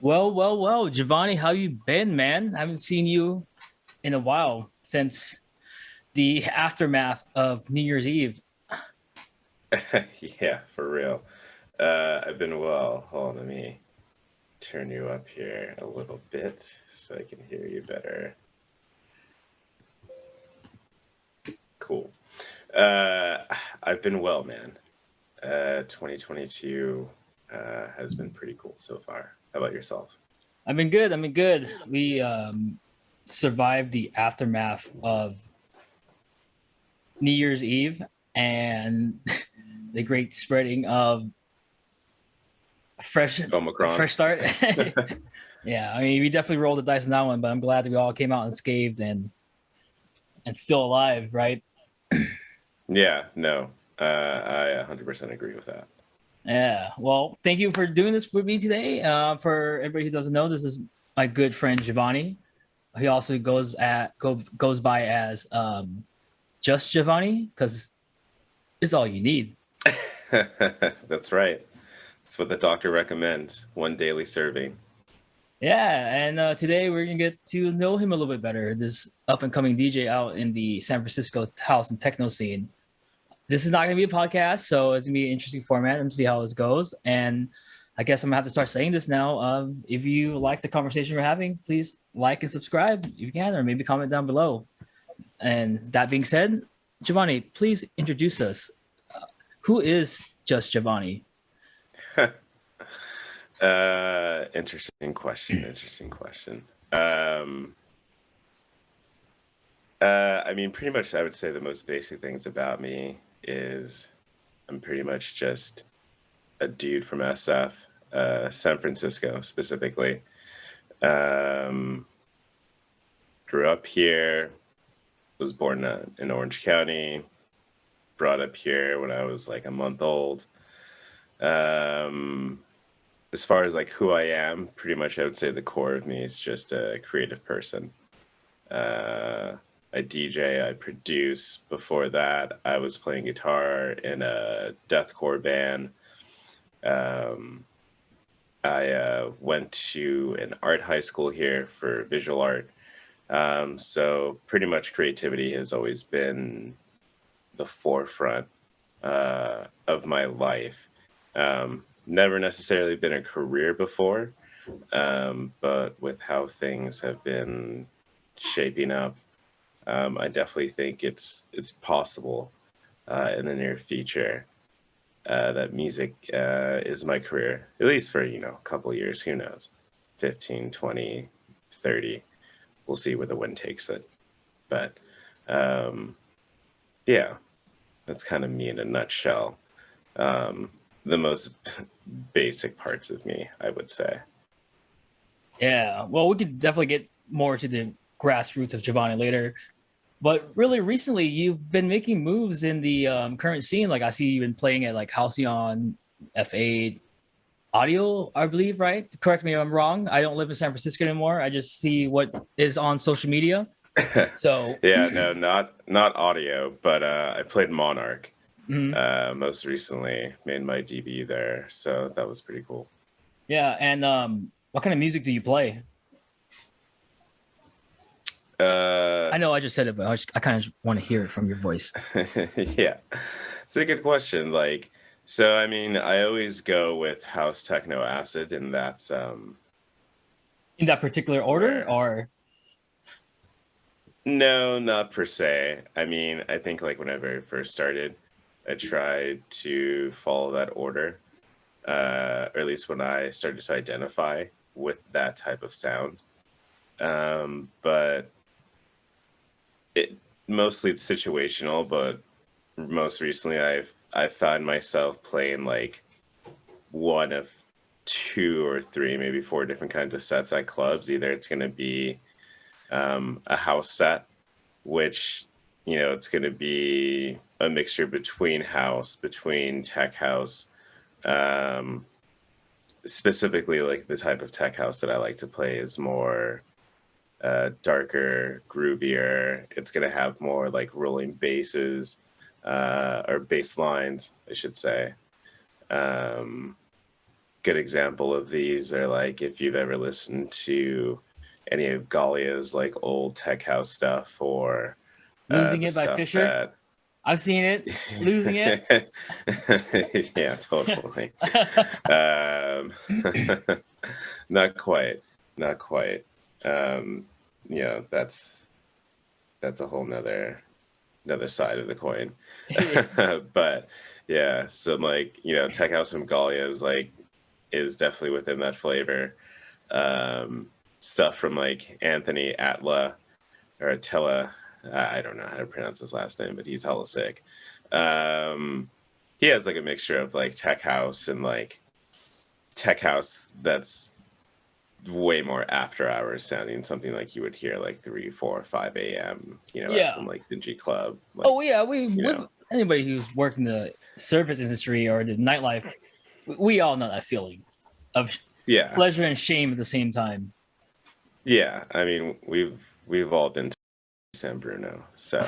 Well, Giovanni, how you been, man? I haven't seen you in a while since the aftermath of New Year's Eve. Yeah, for real. I've been well. Hold on, let me turn you up here a little bit so I can hear you better. Cool. Uh, I've been well, man. 2022 has been pretty cool so far. How about yourself? I've been good. I've been good. We survived the aftermath of New Year's Eve and the great spreading of fresh a Omicron. fresh start. Yeah, I mean, we definitely rolled the dice on that one, but I'm glad that we all came out unscathed and still alive, right? Yeah, no, I 100% agree with that. Yeah. Well, thank you for doing this with me today. For everybody who doesn't know, this is my good friend Giovanni. He also goes by as just Giovanni because it's all you need. That's right. That's what the doctor recommends. One daily serving. Yeah, and today we're gonna get to know him a little bit better. This up and coming DJ out in the San Francisco house and techno scene. This is not gonna be a podcast, so it's gonna be an interesting format. Let's see how this goes. And I guess I'm gonna have to start saying this now. If you like the conversation we're having, please like and subscribe if you can, or maybe comment down below. And that being said, Giovanni, please introduce us. Who is just Giovanni? Interesting question. Interesting question. Um, I mean, pretty much, I would say the most basic things about me is I'm pretty much just a dude from SF, San Francisco specifically. Um, Grew up here, was born in Orange County, brought up here when I was like a month old. Um, as far as like who I am, pretty much I would say the core of me is just a creative person. Uh, I DJ, I produce. Before that, I was playing guitar in a deathcore band. Um, I went to an art high school here for visual art. So pretty much creativity has always been the forefront of my life. Never necessarily been a career before, but with how things have been shaping up, I definitely think it's possible in the near future that music is my career, at least for, a couple of years, who knows, 15, 20, 30. We'll see where the wind takes it. But um, yeah, that's kind of me in a nutshell. Um, the most basic parts of me, I would say. Yeah, well, we could definitely get more to the grassroots of Giovanni later. But really, recently, you've been making moves in the current scene. Like I see you've been playing at like Halcyon, F8, Audio, I believe, right? Correct me if I'm wrong. I don't live in San Francisco anymore. I just see what is on social media. So, Yeah, no, not audio, but I played Monarch mhm. most recently, made my debut there, so that was pretty cool. Yeah, and what kind of music do you play? Uh, I know I just said it, but I kind of want to hear it from your voice. yeah, it's a good question. Like, so I mean, I always go with house techno acid, and that's In that particular order, where. or No, not per se. I mean, I think like whenever I first started, I tried to follow that order, or at least when I started to identify with that type of sound. But it mostly it's situational, but most recently I found myself playing like one of two or three, maybe four different kinds of sets at clubs. Either it's going to be a house set, which it's going to be a mixture between house, between tech house. Um, Specifically, like the type of tech house that I like to play is more darker, groovier. It's going to have more like rolling basses or bass lines, I should say. Um, good example of these are like if you've ever listened to any of Galia's like old tech house stuff or Losing the It by stuff Fisher. that I've seen it. Losing It. yeah, totally. um, not quite, not quite. Um, you know, that's a whole another side of the coin. But yeah, some like, you know, tech house from Galia is definitely within that flavor. Stuff from like Anthony Atla or Attila. I don't know how to pronounce his last name, but he's hella sick. He has like a mixture of like tech house and like tech house that's way more after hours sounding, something like you would hear like 3, 4, 5 a.m. You know, at Yeah. some like dingy club. Like, Oh yeah, we you with know, anybody who's worked in the service industry or the nightlife, we all know that feeling of yeah, pleasure and shame at the same time. yeah. I mean, we've all been to San Bruno, so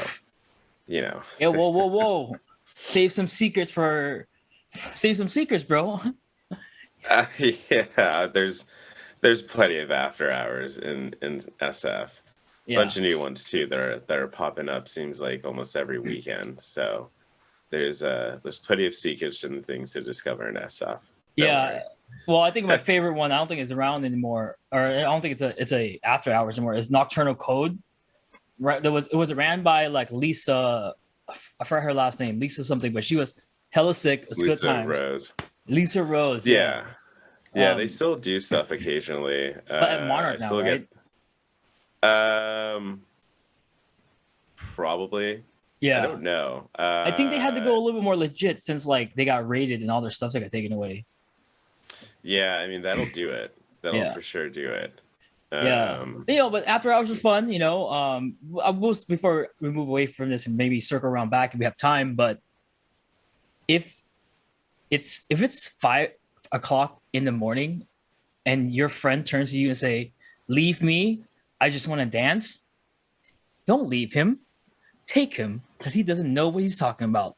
you know. Yeah, whoa. Save some secrets, bro. Yeah, there's plenty of after hours in SF. Yeah. Bunch of new ones too that are popping up. Seems like almost every weekend. So there's plenty of secrets and things to discover in SF. Don't Yeah. worry. Well, I think my favorite one, I don't think it's around anymore, or I don't think it's a after hours anymore, is Nocturnal Code. Right. It was ran by like Lisa, I forgot her last name, Lisa something, but she was hella sick. It was good Lisa times. Rose. Lisa Rose, yeah. Yeah, yeah. They Um, still do stuff occasionally. but at I Monarch now, still get right? um probably. I Yeah. don't know. I think they had to go a little bit more legit since like they got raided and all their stuff got taken away. Yeah, I mean that'll do it. That'll Yeah. for sure do it. Yeah. Um, You know, but after hours was fun, you know. I will before we move away from this and maybe circle around back if we have time, but if if it's 5 o'clock in the morning and your friend turns to you and say, "Leave me, I just want to dance," don't leave him. Take him because he doesn't know what he's talking about.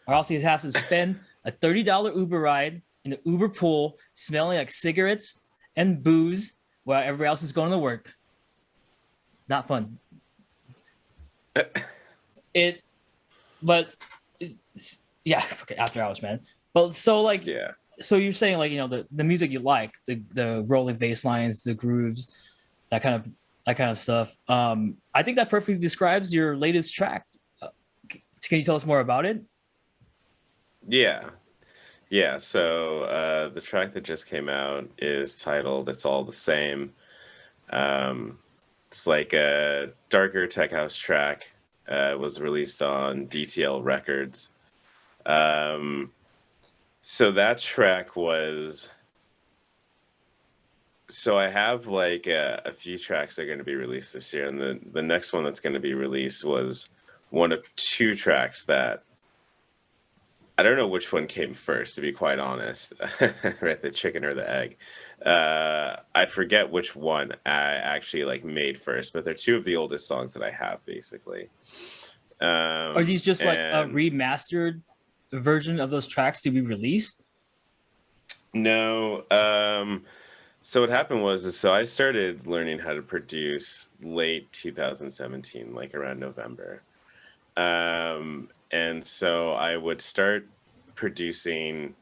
Or else he has to spend a $30 Uber ride in the Uber pool, smelling like cigarettes and booze while everybody else is going to work. Not fun. It, but yeah, okay, after hours, man. But so like, yeah. so you're saying like, you know, the music you like, the rolling bass lines, the grooves, that kind of that kind of stuff. I think that perfectly describes your latest track. Can you tell us more about it? Yeah. Yeah. So the track that just came out is titled "It's All the Same." Um, it's like a darker tech house track. Was released on DTL Records. Um, so that track was. So I have like a few tracks that are going to be released this year, and the next one that's going to be released was one of two tracks that I don't know which one came first, to be quite honest. Right, the chicken or the egg. I forget which one I actually like made first, but they're two of the oldest songs that I have, basically. Are these just like a And remastered version of those tracks to be released? no, so what happened was, so I started learning how to produce late 2017, like around November. And so I would start producing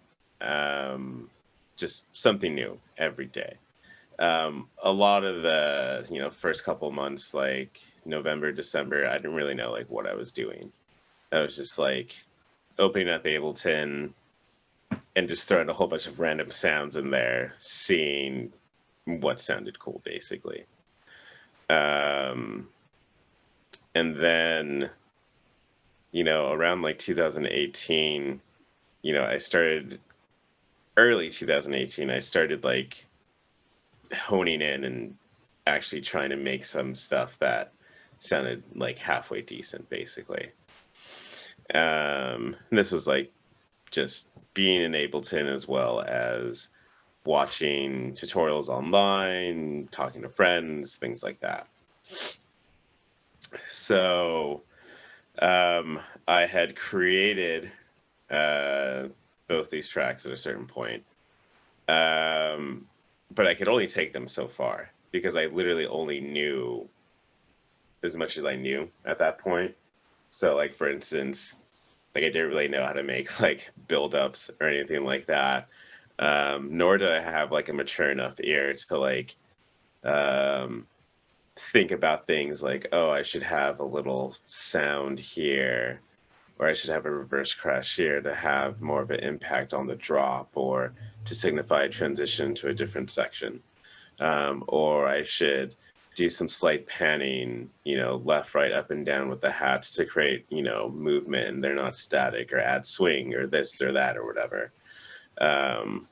just something new every day. A lot of the, you know, first couple months, like November, December, I didn't really know like what I was doing. I was just like opening up Ableton and just throwing a whole bunch of random sounds in there, seeing what sounded cool, basically. Um, and then, you know, around like 2018, you know, I started early 2018, I started like honing in and actually trying to make some stuff that sounded like halfway decent, basically. This was like just being in Ableton as well as watching tutorials online, talking to friends, things like that. So I had created uh, both these tracks at a certain point, But I could only take them so far because I literally only knew as much as I knew at that point. So, like, for instance, like I didn't really know how to make like build-ups or anything like that. Nor did I have like a mature enough ear to like um, think about things like, oh, I should have a little sound here, or I should have a reverse crash here to have more of an impact on the drop, or to signify a transition to a different section. Or I should do some slight panning, left, right, up and down with the hats to create, movement and they're not static, or add swing or this or that or whatever. Um,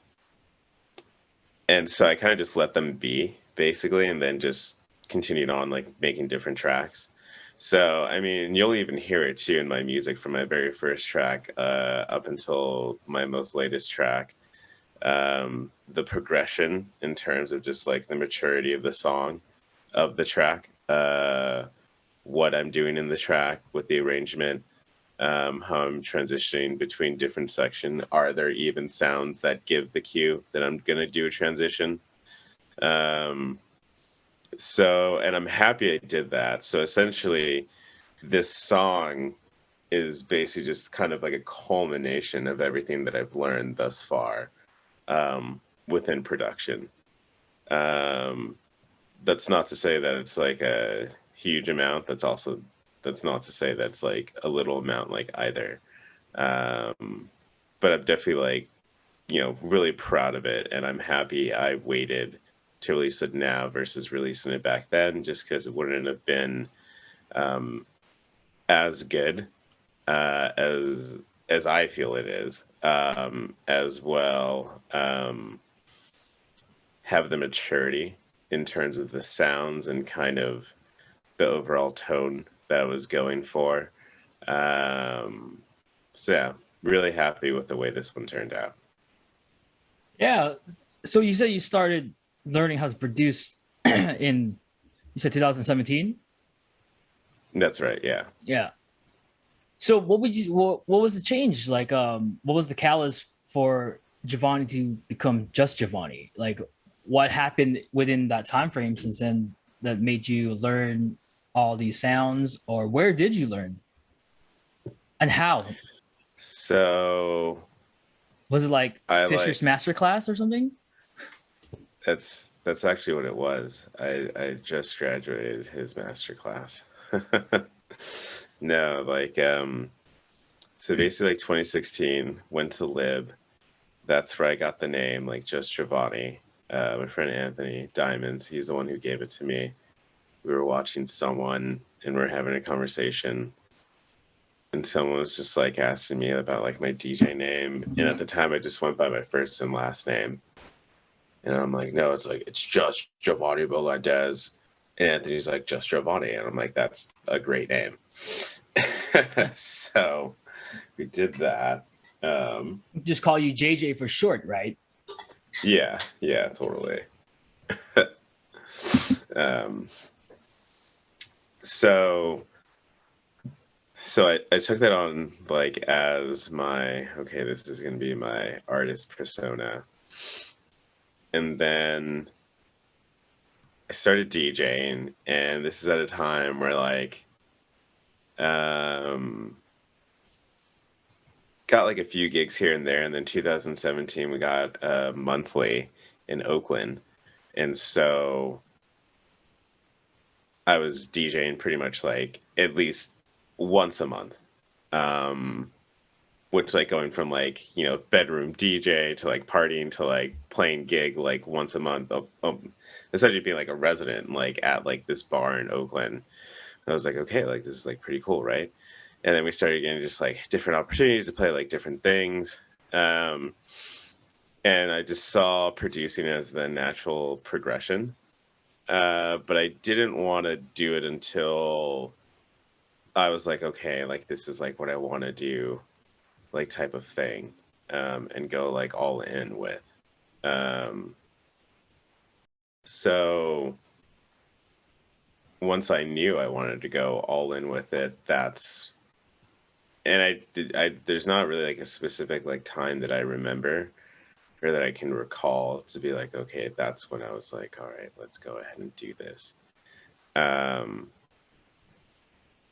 and so I kind of just let them be basically, and then just continued on like making different tracks. So, I mean, you'll even hear it too in my music from my very first track up until my most latest track. The progression in terms of just like the maturity of the song, of the track, what I'm doing in the track with the arrangement, how I'm transitioning between different sections. Are there even sounds that give the cue that I'm gonna do a transition? Um, and I'm happy I did that. So essentially, this song is basically just kind of like a culmination of everything that I've learned thus far within production. Um, that's not to say that it's like a huge amount. That's not to say that's like a little amount like either. But I'm definitely like, really proud of it, and I'm happy I waited to release it now versus releasing it back then, just because it wouldn't have been um, as good as I feel it is, as well. Have the maturity in terms of the sounds and kind of the overall tone that I was going for. Um, so yeah, really happy with the way this one turned out. Yeah. So you said you started learning how to produce in, you said 2017? That's right. Yeah. Yeah. So what was the change? Like what was the catalyst for Giovanni to become just Giovanni? Like what happened within that time frame since then that made you learn all these sounds, or where did you learn and how? So Was it like I Fisher's like masterclass or something? that's actually what it was. I just graduated his master class. No, like so basically like 2016 went to Lib. That's where I got the name, like Just Giovanni. My friend Anthony Diamonds, he's the one who gave it to me. We were watching someone and we are having a conversation, and someone was just like asking me about like my DJ name, and at the time I just went by my first and last name, and I'm like, no, it's just Giovanni Melendez. And Anthony's like, just Giovanni, and I'm like, that's a great name. So we did that. Just call you JJ for short, right? Yeah, totally. um, so I took that on like as my, okay, this is gonna be my artist persona. And then I started DJing, and this is at a time where like um got like a few gigs here and there, and then 2017 we got monthly in Oakland. And so I was DJing pretty much like at least once a month. Um which like going from like, bedroom DJ to like partying to like playing gig like once a month, essentially being like a resident like at like this bar in Oakland. I was like, okay, like this is like pretty cool, right? And then we started getting just like different opportunities to play like different things. Um, and I just saw producing as the natural progression. But I didn't want to do it until I was like, okay, like this is like what I want to do, like type of thing, and go like all in with. Um, so once I knew I wanted to go all in with it, and there's not really like a specific like time that I remember, or that I can recall to be like, okay, that's when I was like, all right, let's go ahead and do this.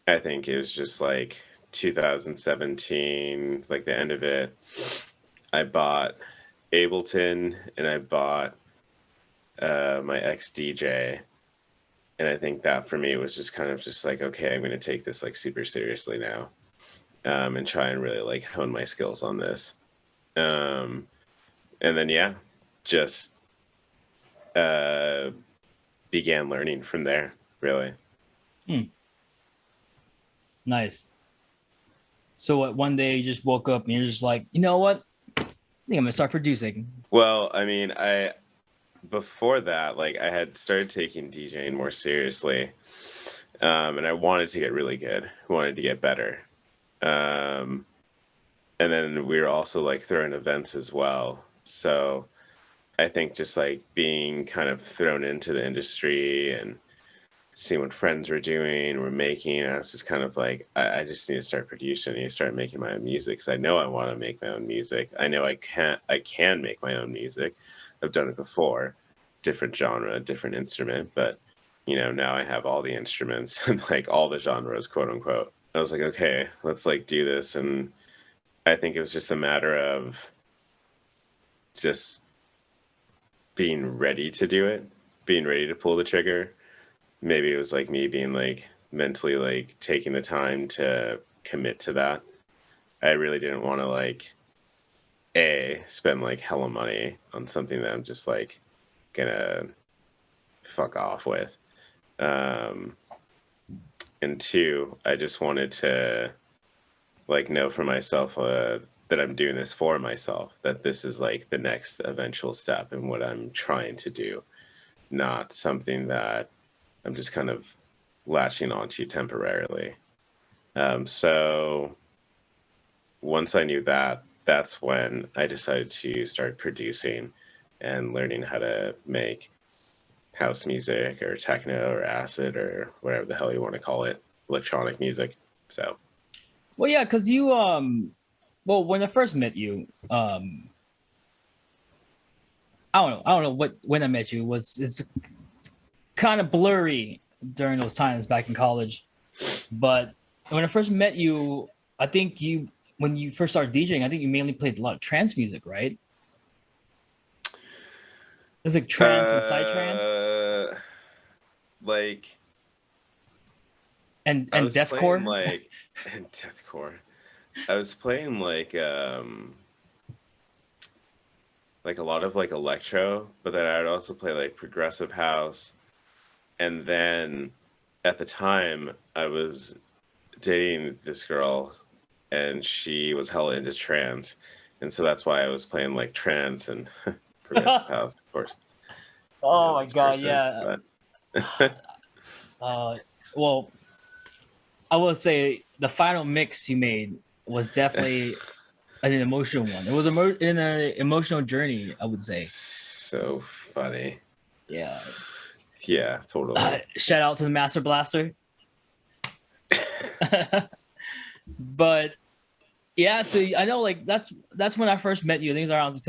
I think it was just like 2017, like the end of it. I bought Ableton and I bought my ex DJ. And I think that for me was just kind of just like, okay, I'm going to take this like super seriously now, and try and really like hone my skills on this. And then, yeah, just began learning from there, really. Nice. So what, one day you just woke up and you're just like, you know what? I think I'm gonna start producing. Well, I mean, before that, like I had started taking DJing more seriously, and I wanted to get really good, wanted to get better. And then we were also like throwing events as well. So I think just like being kind of thrown into the industry and seeing what friends were doing, were making, I was just kind of like, I just need to start producing. I need to start making my own music because I know I want to make my own music. I know I can make my own music. I've done it before, different genre, different instrument, but now I have all the instruments and like all the genres, quote unquote. I was like, okay, let's like do this. And I think it was just a matter of just being ready to do it, being ready to pull the trigger. Maybe it was like me being like mentally like taking the time to commit to that. I really didn't want to like spend like hella money on something that I'm just like gonna fuck off with. And two, I just wanted to like know for myself that I'm doing this for myself, that this is like the next eventual step in what I'm trying to do, not something that I'm just kind of latching onto temporarily. So once I knew that, that's when I decided to start producing and learning how to make house music or techno or acid or whatever the hell you want to call it, electronic music. So, Well, yeah, because you well, when I first met you, I don't know what when I met you was it's kind of blurry during those times back in college. But when I first met you, I think you when you first started DJing, I think you mainly played a lot of trance music, right? It was like trance and psytrance like and I was playing deathcore. like and deathcore. I was playing like a lot of like electro, but then I'd also play like progressive house. And then at the time I was dating this girl and she was hella into trance. And so that's why I was playing like trance and progressive house, of course. Oh my This god, person. yeah. But Well, I will say the final mix you made was definitely an emotional one. It was in an emotional journey, I would say. so funny. Yeah. Yeah, totally. Shout out to the Master Blaster. But yeah, so I know like that's when I first met you. I think it was around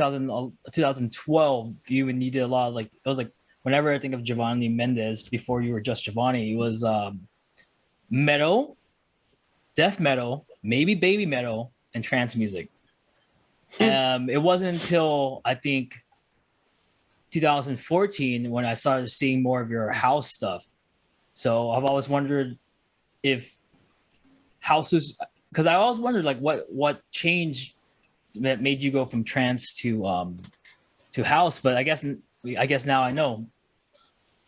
2012. You and you did a lot of like it was like whenever I think of Giovanni Mendez before you were just Giovanni, it was metal, death metal, maybe baby metal, and trance music. It wasn't until I think 2014 when I started seeing more of your house stuff. So I've always wondered if house was because I always wondered like what changed that made you go from trance to house. But I guess now I know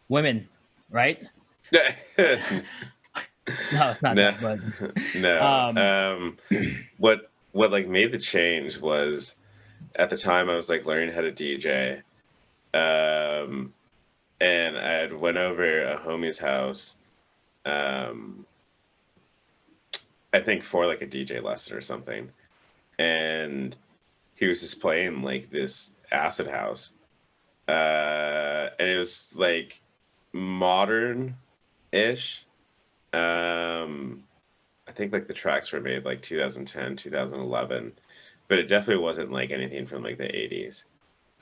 women, right? No, it's not No, that, but no. um, What like made the change was at the time I was like learning how to DJ, um, and I had went over a homie's house, um, I think for like a DJ lesson or something, and he was just playing like this acid house, and it was like modern-ish. I think like the tracks were made like 2010, 2011, but it definitely wasn't like anything from like the 80s.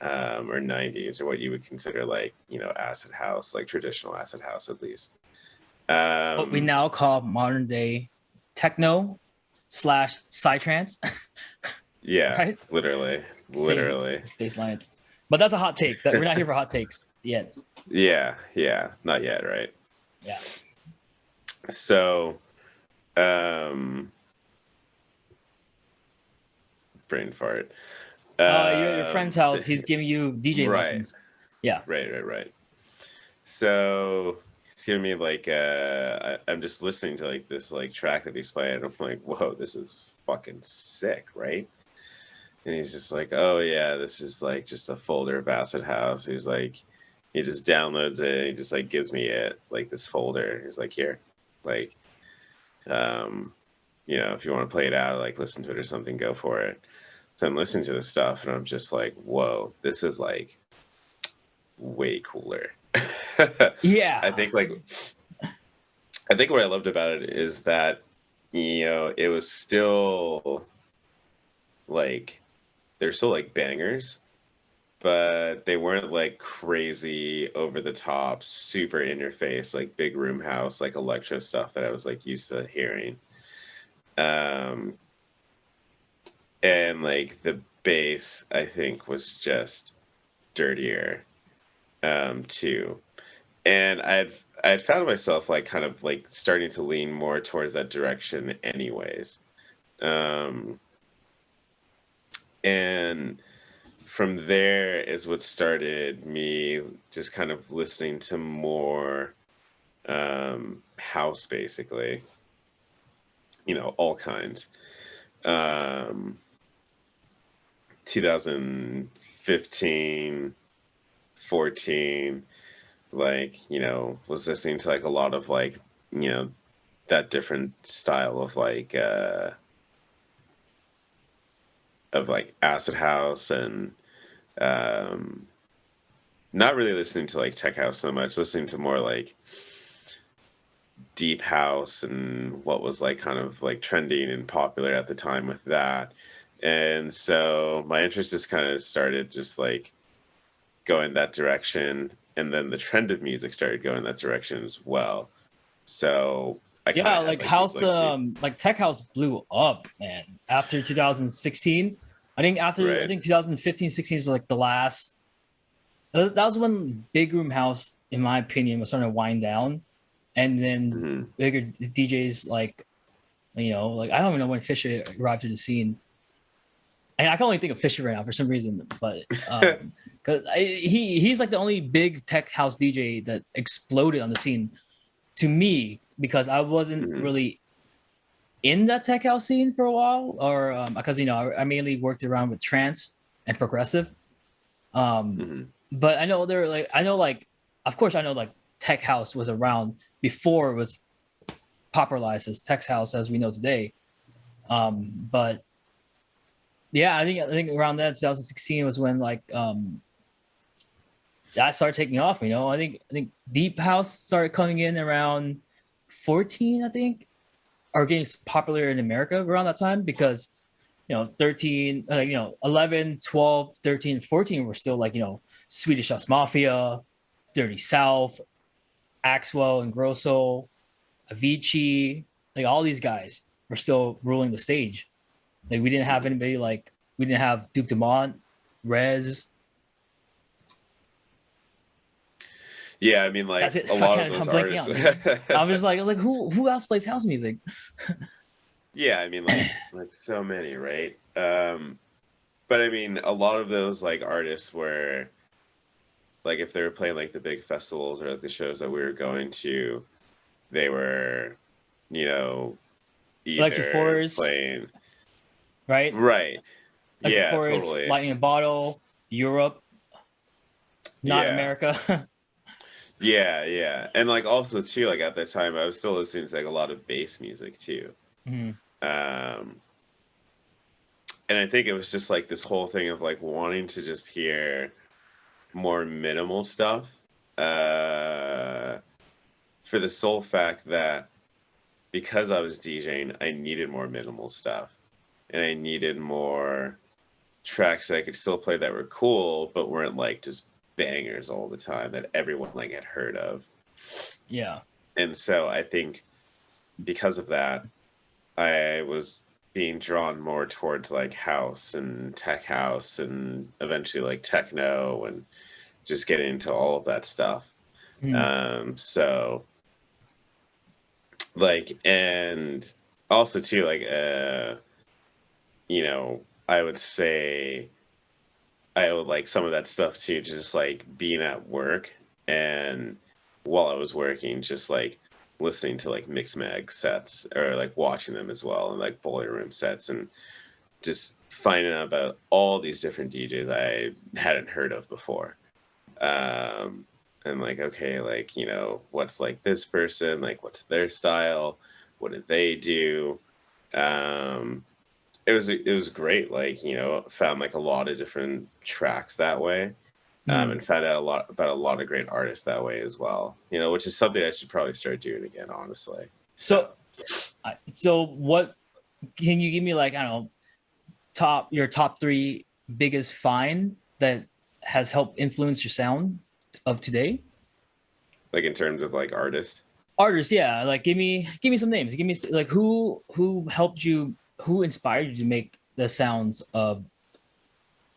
or 90s, or what you would consider like, you know, acid house, like traditional acid house at least. What we now call modern day techno slash psytrance, Yeah, right? literally, Same literally. bass lines. But that's a hot take. That we're not here for hot takes yet. Yeah, yeah, not yet, right? Yeah. So, brain fart. You're at your friend's house. He's giving you DJ Right, lessons. Yeah. right. So he's giving me like I'm just listening to like this like track that he's playing. I'm like, whoa, this is fucking sick, right? And he's just like, oh yeah, this is like just a folder of acid house. He's like, he just downloads it and he just like gives me it, like this folder. He's like, here, like, um, you know, if you want to play it out, like listen to it or something, go for it. So I'm listening to this stuff and I'm just like, whoa, this is like way cooler. Yeah. I think like I think what I loved about it is that, you know, it was still like they're still like bangers, but they weren't like crazy over the top, super in your face, like big room house, like electro stuff that I was like used to hearing. Um, and like the bass, I think, was just dirtier, too. And I'd found myself like kind of like starting to lean more towards that direction anyways. Um, and from there is what started me just kind of listening to more house, basically, you know, all kinds. um 2015, 14, like, you know, was listening to like a lot of like, you know, that different style of like acid house, and um not really listening to like tech house so much, listening to more like deep house and what was like kind of like trending and popular at the time with that. And so my interest just kind of started just like going that direction, and then the trend of music started going that direction as well. So I kind Yeah, of had like like these house like two, like tech house blew up, man. After 2016. I right. think 2015, 16 was like the last that was when big room house, in my opinion, was starting to wind down. And then Hmm. bigger DJs like, you know, like I don't even know when Fisher arrived to the scene. I can only think of Fisher right now for some reason, but because he's like the only big tech house DJ that exploded on the scene to me, because I wasn't Hmm. really in that tech house scene for a while, or because you know I mainly worked around with trance and progressive. Um, Hmm. but I know there like I know like of course I know like tech house was around before it was popularized as tech house as we know today. But yeah, I think around that 2016 was when like that started taking off. You know, I think deep house started coming in around 14, I think, or getting popular in America around that time, because you know 13, you know 11, 12, 13, 14 were still like, you know, Swedish House Mafia, Dirty South, Axwell and Grosso, Avicii, like all these guys were still ruling the stage. Like we didn't have Hmm. anybody like we didn't have Duke Dumont, Rez. Yeah, I mean That's like it. a I lot of can't, those I'm blanking artists. out. Like I was like who else plays house music? Yeah, I mean like so many, right? But I mean a lot of those like artists were like, if they were playing like the big festivals or like the shows that we were going to, they were, you know, Electric either Forest, playing, right? right. Electric Yeah, Forest, totally. Lightning in a Bottle, Europe, not Yeah. America. Yeah. And like also too, like at that time I was still listening to like a lot of bass music too. Mhm. Um and I think it was just like this whole thing of like wanting to just hear more minimal stuff. Uh for the sole fact that because I was DJing, I needed more minimal stuff. And I needed more tracks that I could still play that were cool, but weren't like just bangers all the time that everyone like had heard of. Yeah. And so I think because of that, I was being drawn more towards like house and tech house and eventually like techno and just getting into all of that stuff. So like, and also too, like, you know, I would say I would like some of that stuff too, just like being at work and while I was working, just like listening to like mix mag sets or like watching them as well and like bowling room sets and just finding out about all these different DJs I hadn't heard of before. And like, okay, like, you know, what's like this person, like what's their style, what did they do? Um, it was great. Like, you know, found like a lot of different tracks that way. And found out a lot about a lot of great artists that way as well. You know, which is something I should probably start doing again, honestly. So what can you give me, like, I don't know, your top 3 biggest find that has helped influence your sound of today? Like in terms of like artists. Artists, yeah. Like give me some names. Give me like who helped you, who inspired you to make the sounds of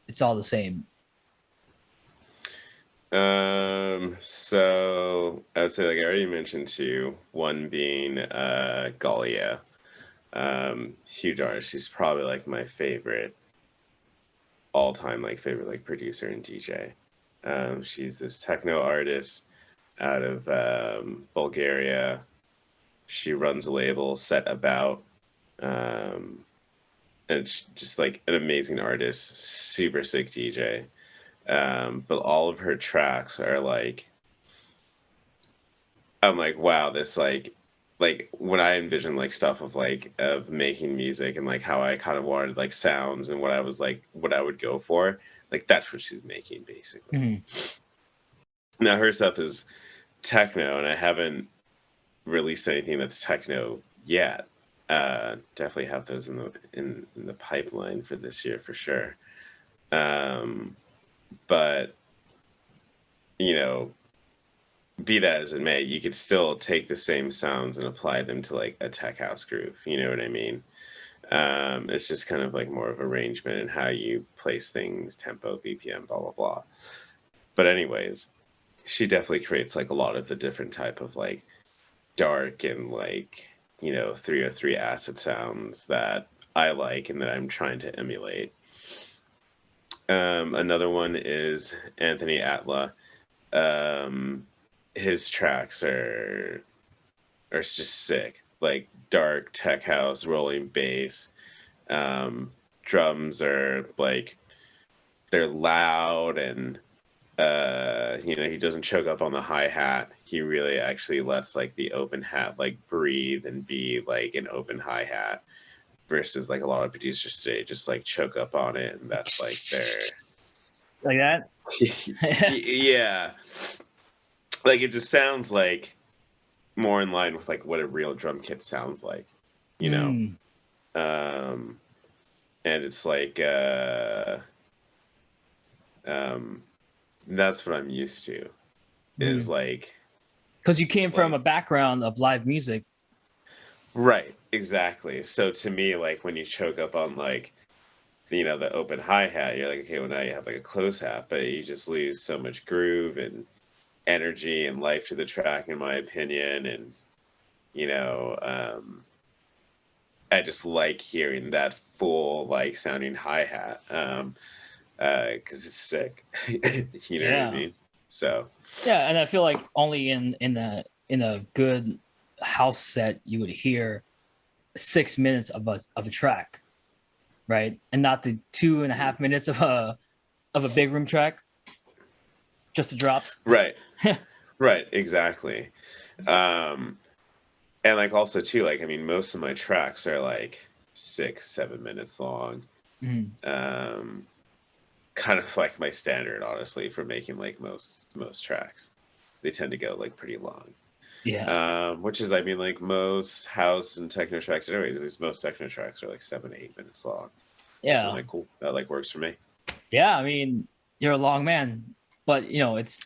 It's All the Same. So I would say, like I already mentioned two, one being Galia. Huge artist. She's probably like my favorite all-time like favorite like producer and DJ. She's this techno artist out of Bulgaria. She runs a label Set About. And she's just like an amazing artist, super sick DJ. But all of her tracks are like, I'm like, wow, this like when I envision like stuff of making music and like how I kind of wanted like sounds and what I was like what I would go for, like that's what she's making basically. Now her stuff is techno and I haven't released anything that's techno yet. Definitely have those in the pipeline for this year for sure. But you know, be that as it may, you could still take the same sounds and apply them to like a tech house groove. You know what I mean? It's just kind of like more of arrangement and how you place things, tempo, BPM, blah blah blah. But anyways, she definitely creates like a lot of the different type of like dark and like, you know, 303 acid sounds that I like and that I'm trying to emulate. Another one is Anthony Atla. His tracks are just sick, like dark tech house, rolling bass. Drums are like they're loud and you know, he doesn't choke up on the hi-hat. He really actually lets like the open hat like breathe and be like an open hi-hat versus like a lot of producers today just like choke up on it and that's like their like that. Yeah, like it just sounds like more in line with like what a real drum kit sounds like, you know. And it's like that's what I'm used to is like because you came from a background of live music. Right, exactly. So to me, like when you choke up on like, you know, the open hi-hat, you're like, okay, well now you have like a close hat, but you just lose so much groove and energy and life to the track, in my opinion. And, you know, I just like hearing that full like sounding hi-hat because it's sick. You know what I mean? So yeah, and I feel like only in a good house set you would hear 6 minutes of a track, right? And not the 2.5 minutes of a big room track, just the drops. Right. Right, exactly. And like also too, like I mean, most of my tracks are like 6-7 minutes long. Kind of like my standard, honestly, for making like most tracks. They tend to go like pretty long. Yeah. Which is, I mean, like most house and techno tracks, anyways, these most techno tracks are like 7-8 minutes long. Yeah. So I'm like, cool, that like works for me. Yeah, I mean, you're a long man, but you know, it's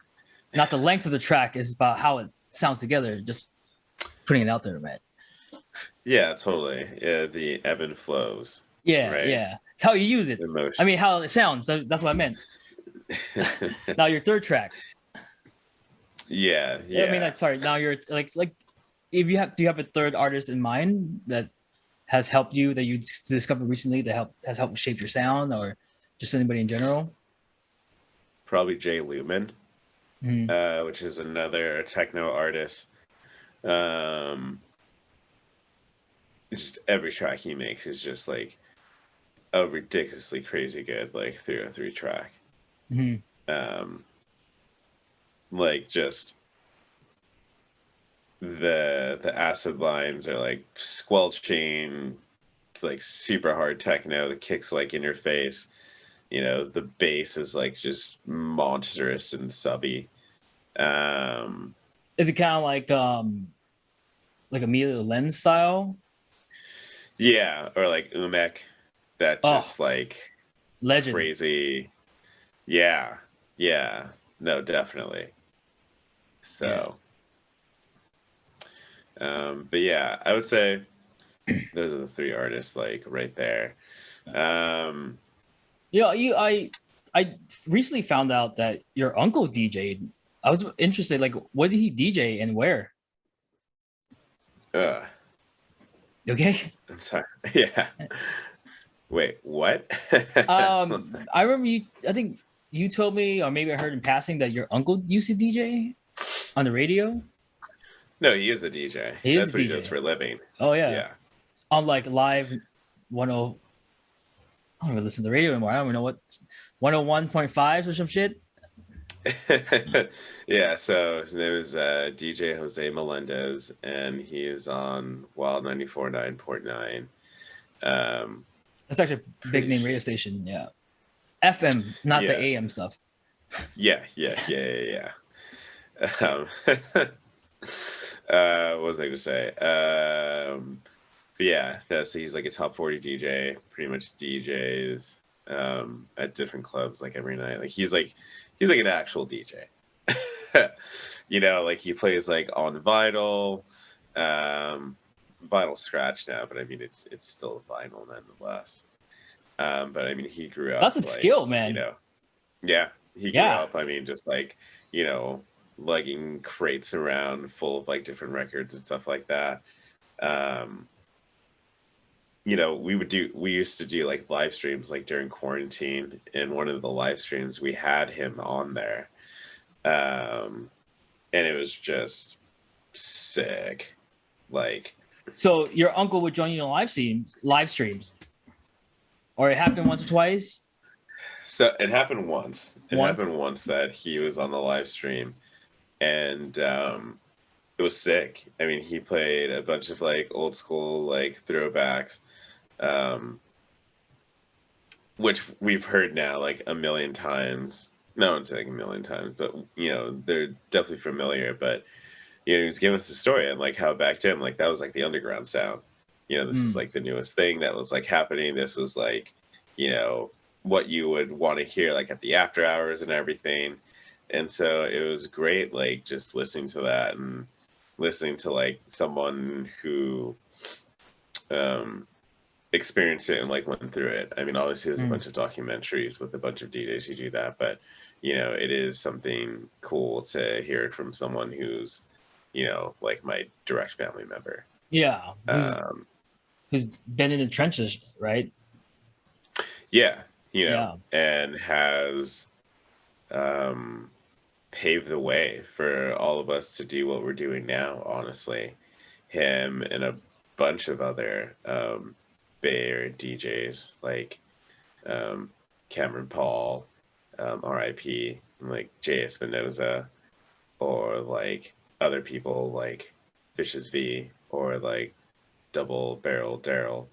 not the length of the track, it's about how it sounds together. Just putting it out there, man. Yeah, totally. Yeah, the ebb and flows, Yeah, right? yeah. It's how you use it. I Emotion. mean, how it sounds. That's what I meant. Now your third track. Yeah, I mean, yeah. like, sorry. Now you're like, if you have, do you have a third artist in mind that has helped you that you discovered recently that has helped shape your sound, or just anybody in general? Probably Jay Lumen, Mm-hmm. which is another techno artist. Um, just every track he makes is just like a ridiculously crazy good, like 303 track. Mm-hmm. Um, like just the acid lines are like squelching. It's like super hard techno. The kicks like in your face. The bass is like just monstrous and subby. Um, Is it kind of like Amelia Lenz style? yeah, or like Umek, that Oh, just like legend. crazy. Yeah, yeah, no, definitely. Yeah. So, but yeah, I would say those are the three artists, like right there. Um, You know, I recently found out that your uncle DJ'd. I was interested, like, what did he DJ and where? uh, Okay. I'm sorry. Yeah. Wait, what? I remember you. I think you told me, or maybe I heard in passing that your uncle used to DJ on the radio. No, he is a DJ. He is a That's what he does DJ. for a living. Oh yeah, Yeah. on like live 10. I don't even listen to the radio anymore. I don't even know what 101.5 or some shit. Yeah, so his name is DJ Jose Melendez, and he is on Wild 94.9.9. Um, That's actually a big pretty name radio sure. station. Yeah, FM, not the Yeah, AM stuff. yeah. What was I going to say? But yeah, so he's like a top 40 DJ, pretty much DJs at different clubs like every night. Like he's like an actual DJ. Like he plays like on vinyl, vinyl scratch now, but I mean it's still vinyl nonetheless. But I mean he grew That's up a like, skill, man. yeah, he grew Yeah. up, I mean, just like, you know, lugging crates around full of like different records and stuff like that. Um, we used to do like live streams like during quarantine. In one of the live streams, we had him on there. Um, and it was just sick. Like, So your uncle would join you on live streams, or it happened once or twice. so it happened once. It Once. happened once that he was on the live stream, and it was sick. I mean, he played a bunch of like old school like throwbacks, um, which we've heard now like a million times. No one's saying a million times, but they're definitely familiar. But he was giving us a story and like how back then like that was like the underground sound. This is Mm. like the newest thing that was like happening. This was like, you know, what you would want to hear like at the after hours and everything. And so it was great, like just listening to that and listening to like someone who um experienced it and like went through it. I mean, obviously there's a Mm. bunch of documentaries with a bunch of DJs who do that, but it is something cool to hear it from someone who's, like my direct family member. Yeah. Um, Who's been in the trenches, right? yeah, Yeah. and has um, paved the way for all of us to do what we're doing now, honestly. Him and a bunch of other Bay Area DJs like um, Cameron Paul, RIP, and like Jay Espinoza, or like other people like Fishes V, or like Double Barrel Daryl.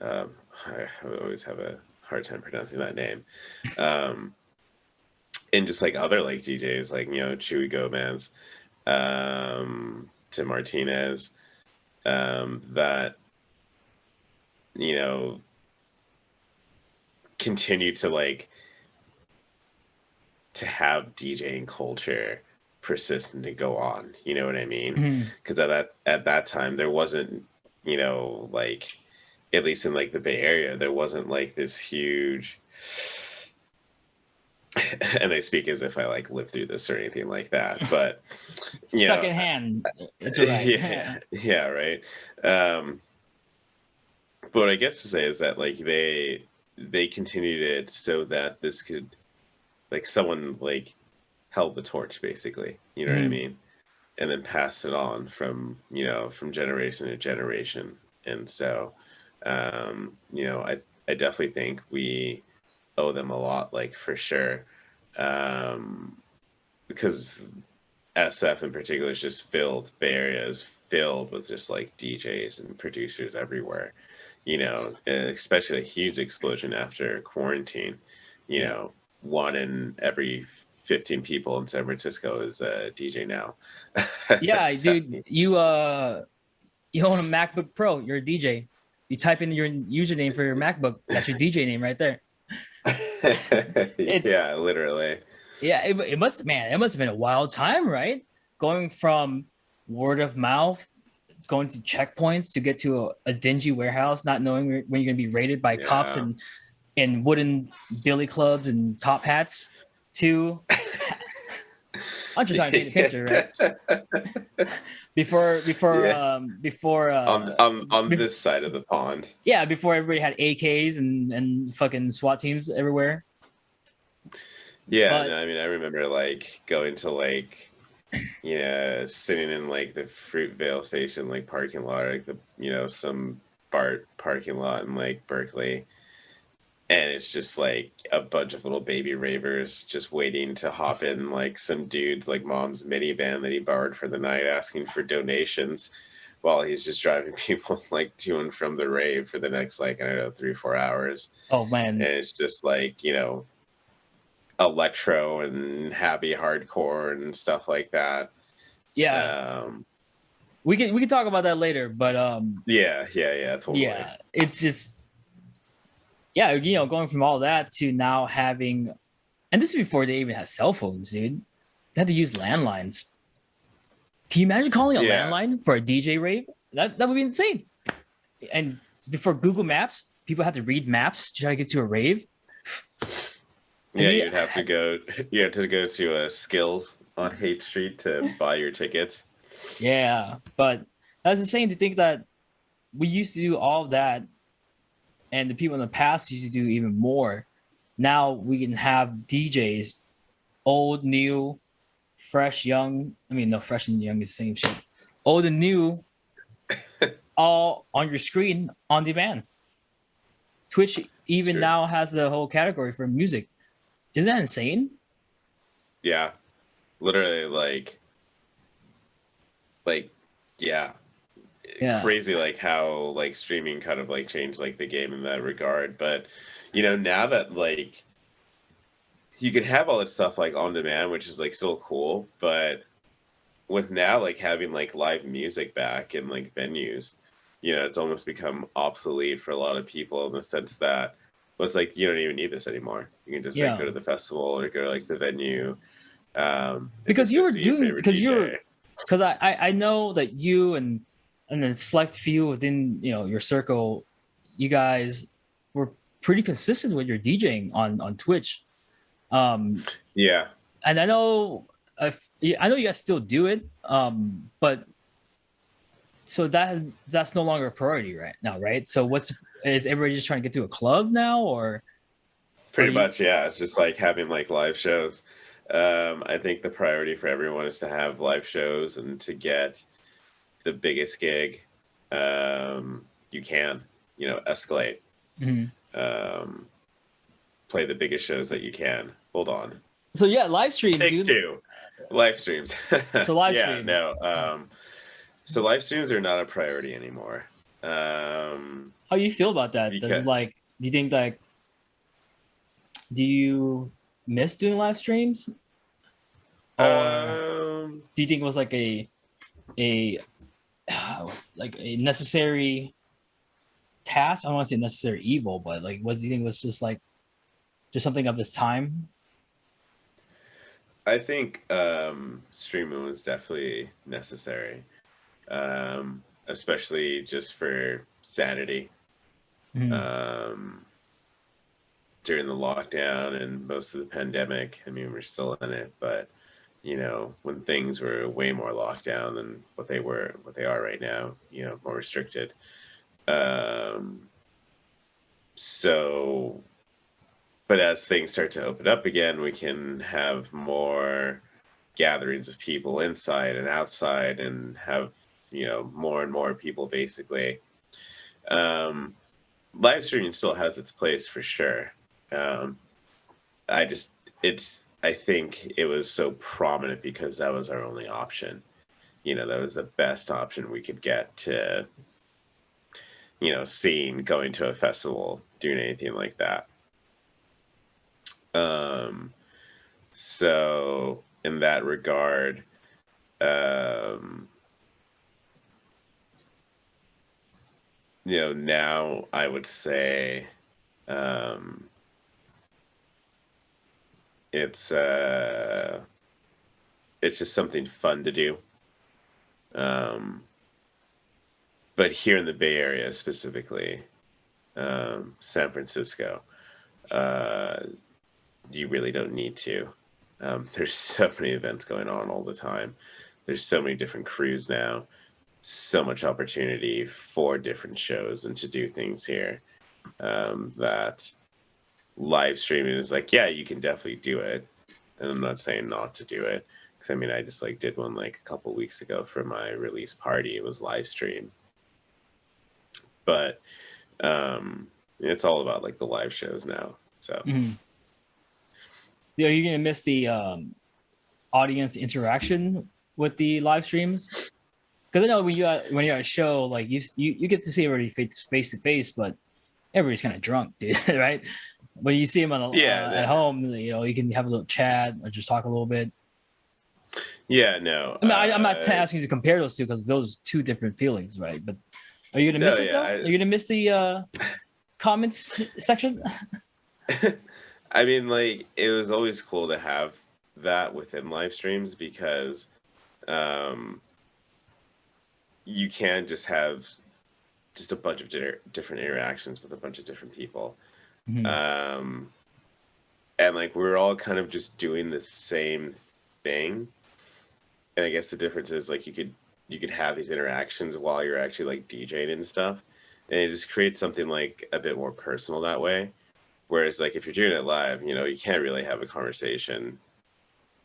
I always have a hard time pronouncing that name. Um, and just like other like DJs, like Chewy Gomez, Tim Martinez, that you know continue to like to have DJing culture persist and to go on. You know what I mean? Because at that time there wasn't, you know, like at least in like the Bay Area, there wasn't like this huge. And I speak as if I like lived through this or anything like that, but you know, Secondhand, it's all right. yeah, right. Um, but what I guess to say is that like they continued it so that this could like someone like held the torch basically, you know what I mean, and then passed it on from, you know, from generation to generation. And so you know, I definitely think we owe them a lot, like for sure, because SF in particular is just filled. Bay Area is filled with just like DJs and producers everywhere. You know, and especially a huge explosion after quarantine. You know, one in every 15 people in San Francisco is a DJ now. Yeah, So, dude, you own a MacBook Pro. You're a DJ. You type in your username for your MacBook. That's your DJ name right there. yeah, literally. Yeah, it must, man, it must have been a wild time, right? Going from word of mouth, going to checkpoints to get to a dingy warehouse, not knowing when you're gonna be raided by cops Yeah. and in wooden billy clubs and top hats. To I'm just trying to paint a picture, right? Yeah. Before On this side of the pond. yeah, before everybody had AKs and fucking SWAT teams everywhere. Yeah, But no, I mean, I remember like going to like, you know, sitting in like the Fruitvale station like parking lot, or, like the, you know, some BART parking lot in like Berkeley, and it's just like a bunch of little baby ravers just waiting to hop in like some dude's like mom's minivan that he borrowed for the night, asking for donations while he's just driving people like to and from the rave for the next like, I don't know, 3 or 4 hours. oh And man, it's just like, you know, electro and happy hardcore and stuff like that. yeah, Um, we can talk about that later. But yeah, totally. yeah, it's just, yeah, you know, going from all that to now having, and this is before they even had cell phones, dude. They had to use landlines. Can you imagine calling a Yeah, landline for a DJ rave? That would be insane. And before Google Maps, people had to read maps to try to get to a rave. Have yeah, you? you'd have to go. You have to go to Skills on Haight Street to buy your tickets. Yeah, but that's insane to think that we used to do all of that, and the people in the past used to do even more. Now we can have DJs, old, new, fresh, young. I mean, no, fresh and young is the same shit. Old and new, all on your screen on demand. Twitch even Sure. now has the whole category for music. Isn't that insane? Yeah, literally, like, yeah, Yeah. crazy, like how like streaming kind of like changed like the game in that regard. But you know, now that like you can have all that stuff like on demand, which is like still cool, but with now like having like live music back in like venues, you know, it's almost become obsolete for a lot of people in the sense that well, it's like you don't even need this anymore. You can just like Yeah. go to the festival or go to like the venue, and Because just you go were see your doing, favorite because DJ. I know that you and then select few within, you know, your circle, you guys were pretty consistent with your DJing on Twitch. Um, Yeah, and I know I know you guys still do it. But so that's no longer a priority right now, right? So is everybody just trying to get to a club now, or pretty you? much. Yeah, it's just like having like live shows. I think the priority for everyone is to have live shows and to get the biggest gig you can. You know, escalate. Mhm. Um, play the biggest shows that you can. Hold on. So yeah, live streams, Take dude. two. Live streams. So live Yeah, streams. no. So live streams are not a priority anymore. Um, How do you feel about that? Does because it like? Do you think like? Do you miss doing live streams, or um, do you think it was like a like a necessary task? I don't want to say necessary evil, but like, what do you think was just like? just something of this time? I think streaming was definitely necessary, especially just for sanity. Mhm. Um, During the lockdown and most of the pandemic, I mean, we're still in it, but when things were way more locked down than what they are right now, more restricted. Um, so, but as things start to open up again, we can have more gatherings of people inside and outside and have, more and more people basically. Um, Live streaming still has its place for sure. Um, I just, I think it was so prominent because that was our only option. That was the best option we could get to, seeing, going to a festival, doing anything like that. Um, so in that regard, um, now I would say, um, it's uh, it's just something fun to do. Um, but here in the Bay Area specifically, San Francisco, uh, you really don't need to. There's so many events going on all the time. There's so many different crews now, so much opportunity for different shows and to do things here, that live streaming is like, yeah, you can definitely do it. And I'm not saying not to do it. Because I mean, I just like did one like a couple weeks ago for my release party. It was live stream. But it's all about like the live shows now. So Mhm. Are you gonna miss the audience interaction with the live streams? Because I know when you're at a show, like you get to see everybody face to face, but everybody's kind of drunk, dude, right? When you see them at yeah, home, you can have a little chat or just talk a little bit. yeah, no, I mean, I'm not asking you to compare those two because those two different feelings, right? But are you gonna no, miss it though? yeah. Are you gonna miss the comments section? I mean, like, it was always cool to have that within live streams because um, you can just have just a bunch of different interactions with a bunch of different people. Mhm. Um, and like we're all kind of just doing the same thing. And I guess the difference is like you could have these interactions while you're actually like DJing and stuff. And it just creates something like a bit more personal that way. Whereas like if you're doing it live, you can't really have a conversation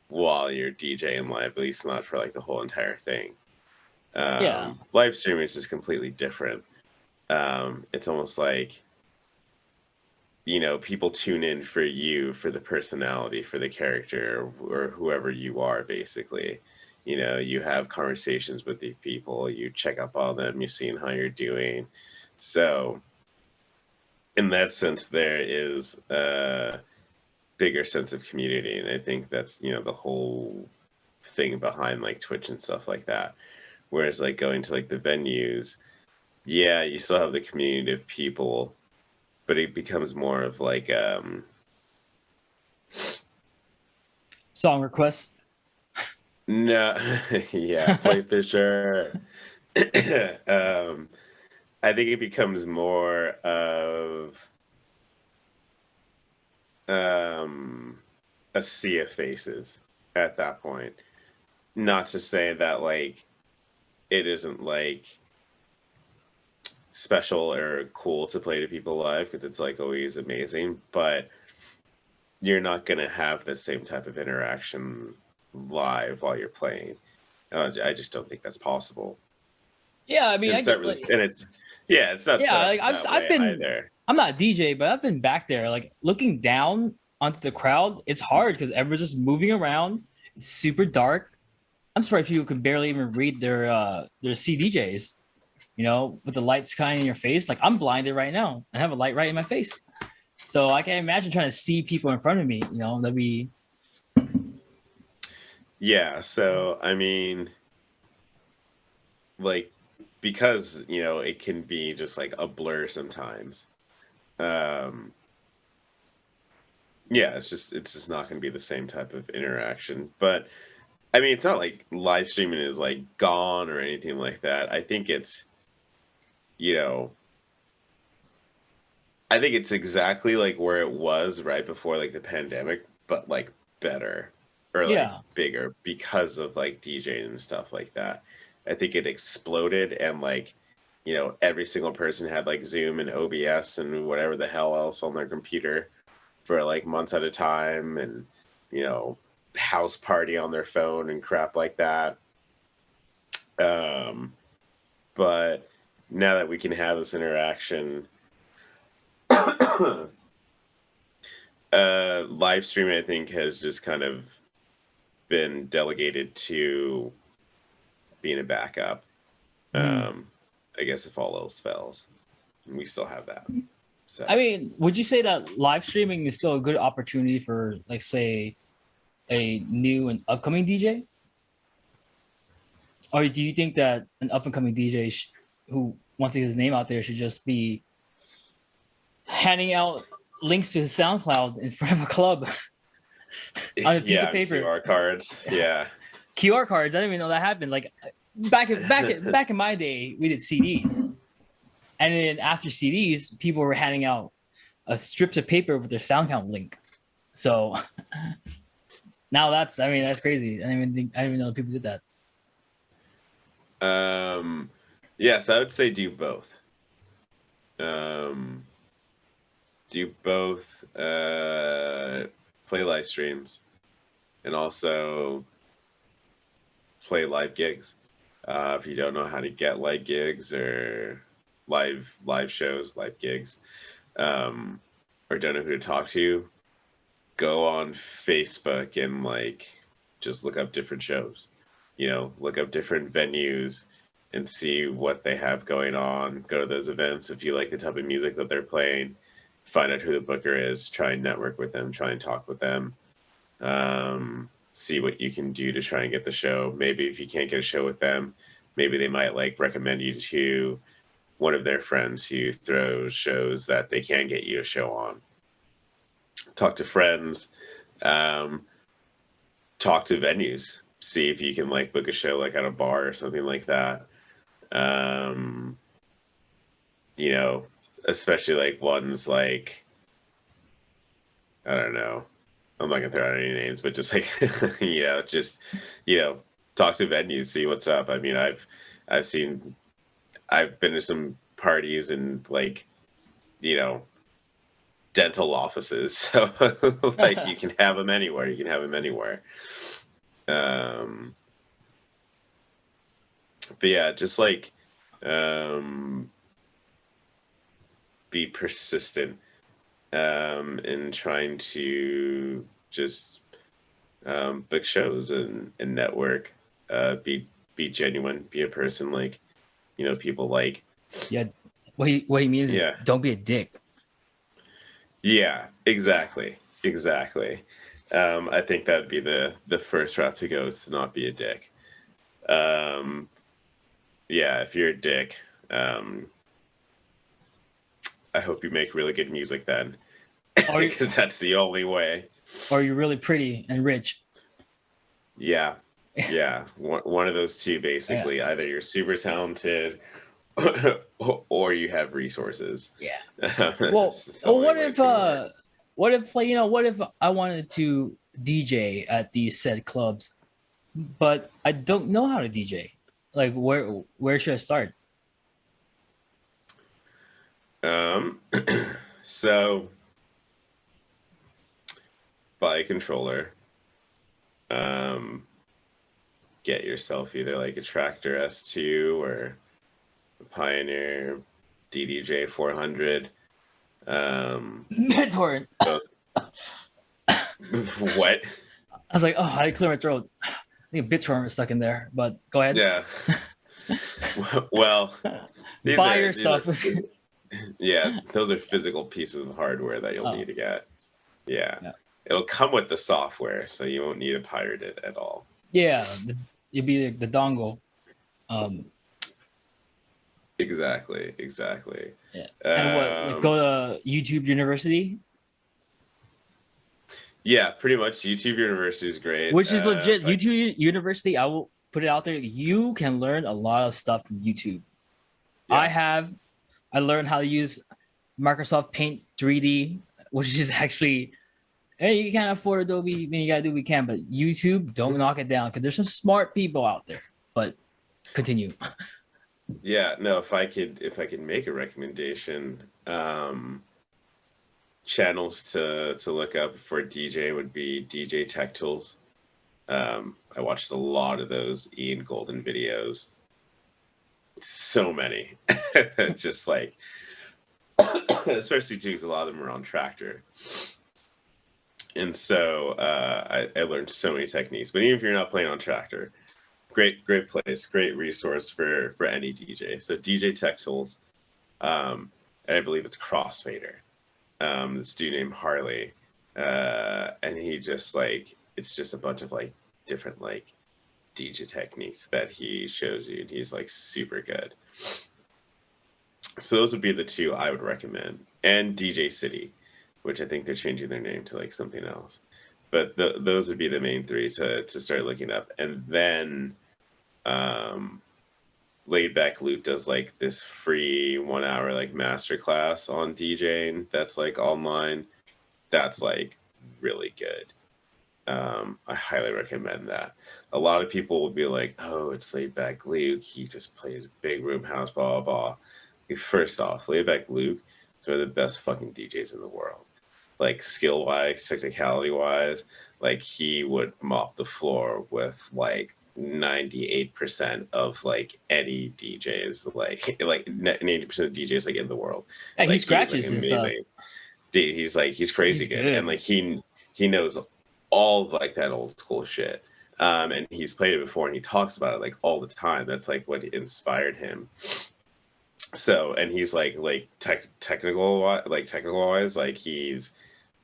while you're DJing live, at least not for like the whole entire thing. Yeah. Live streaming is just completely different. It's almost like, people tune in for you, for the personality, for the character, or whoever you are, basically. You have conversations with these people, you check up on them, you're seeing how you're doing. So, in that sense, there is a bigger sense of community. And I think that's, the whole thing behind like Twitch and stuff like that. Whereas, like, going to like the venues, yeah, you still have the community of people, but it becomes more of like Song requests. no, yeah, play Fisher. um, I think it becomes more of um, a sea of faces at that point. Not to say that like it isn't like special or cool to play to people live because it's like always amazing, but you're not gonna have the same type of interaction live while you're playing. I just don't think that's possible. Yeah, I mean, And I it's not get really, like, and it's yeah, it's not set yeah, up like that I've way been, either. I'm not a DJ, but I've been back there, like looking down onto the crowd. It's hard because everyone's just moving around. It's super dark. I'm surprised people can barely even read their CDJs. With the lights kind of in your face. Like I'm blinded right now. I have a light right in my face, so I can't imagine trying to see people in front of me. That'd be Yeah, so I mean, like, because it can be just like a blur sometimes. Um, Yeah, it's just not going to be the same type of interaction. But I mean, it's not like live streaming is like gone or anything like that. I think it's, you know, I think it's exactly like where it was right before like the pandemic, but like better or like Yeah. bigger because of like DJing and stuff like that. I think it exploded and like, every single person had like Zoom and OBS and whatever the hell else on their computer for like months at a time and, you know, house party on their phone and crap like that. Um, but now that we can have this interaction, live streaming, I think, has just kind of been delegated to being a backup. Mm. I guess if all else fails, and we still have that. So, I mean, would you say that live streaming is still a good opportunity for, like, say, a new and upcoming DJ? Or do you think that an up and coming DJ who wants to get his name out there should just be handing out links to his SoundCloud in front of a club on a piece yeah, of and paper? QR cards. Yeah. QR cards. I didn't even know that happened. Like back in my day, we did CDs, and then after CDs, people were handing out strips of paper with their SoundCloud link. So now that's crazy. I didn't even know people did that. Yes, I would say do both. Um, do both. Play live streams and also play live gigs. If you don't know how to get live gigs or live shows, live gigs, or don't know who to talk to, go on Facebook and like just look up different shows. Look up different venues and see what they have going on. Go to those events if you like the type of music that they're playing. Find out who the booker is. Try and network with them. Try and talk with them. See what you can do to try and get the show. Maybe if you can't get a show with them, maybe they might like recommend you to one of their friends who throws shows that they can get you a show on. Talk to friends, um, talk to venues, see if you can like book a show like at a bar or something like that. Um, you know, especially like ones like, I don't know, I'm not gonna throw out any names, but just like just talk to venues, see what's up. I mean, I've seen, I've been to some parties and like you know dental offices, so like you can have them anywhere. You can have them anywhere. Um, but yeah, just like um, be persistent in trying to just book shows and network. Be genuine. Be a person like people like. Yeah, what he means is Yeah. don't be a dick. Yeah. Yeah. Exactly. I think that'd be the first route to go is to not be a dick. Um, yeah, if you're a dick, um, I hope you make really good music then, Or because that's the only way. or you're really pretty and rich. Yeah, yeah, one of those two Yeah. basically. Either you're super talented, or you have resources. Yeah. Well, It's the well, only way it's gonna work. what if like what if I wanted to DJ at these said clubs, but I don't know how to DJ? Like where should I start? Um, so buy a controller. Um, get yourself either like a Tractor S2 or a Pioneer DDJ 400. BitTorrent. Both. What? I was like, oh, I clear my throat. I think a BitTorrent was stuck in there, but go ahead. Yeah. Well, these Buy are your these are stuff. yeah, those are physical pieces of hardware that you'll Oh, need to get. Yeah. yeah. It'll come with the software, so you won't need to pirate it at all. Yeah, it'd be the dongle. Um, Exactly. yeah. And what, like, go Um, to YouTube University? Yeah, pretty much. YouTube University is great. Which is legit. Like, YouTube University, I will put it out there. You can learn a lot of stuff from YouTube. yeah, I learned how to use Microsoft Paint 3D, which is actually, hey, you can't afford Adobe, then you gotta do what you can. But YouTube, don't knock it down because there's some smart people out there. But continue. yeah. No, if I could make a recommendation, channels to look up for DJ would be DJ Tech Tools. I watched a lot of those Ian Golden videos. So many, just like, especially too, because a lot of them are on Tractor. And so I learned so many techniques. But even if you're not playing on Tractor, great place, great resource for any DJ. So DJ Tech Tools, and I believe it's Crossfader. This dude named Harley, and he just like it's just a bunch of like different like DJ techniques that he shows you, and he's like super good. So those would be the two I would recommend, and DJ City, which I think they're changing their name to like something else. But those would be the main three to start looking up, and then um, Laid Back Luke does like this free 1 hour like masterclass on DJing that's like online. That's like really good. I highly recommend that. A lot of people will be like, "Oh, it's Laid Back Luke. He just plays big room house, blah blah blah." First off, Laid Back Luke is one of the best fucking DJs in the world. Like skill wise, technicality wise, like he would mop the floor with like 98% of like any DJs, like 90% of DJs like in the world. Yeah, he Like he's like scratches and stuff. amazing. Dude, he's crazy He's good, and good. like he knows all of, like that old school shit. And he's played it before, and he talks about it like all the time. That's like what inspired him. So, and he's like technical wise, like he's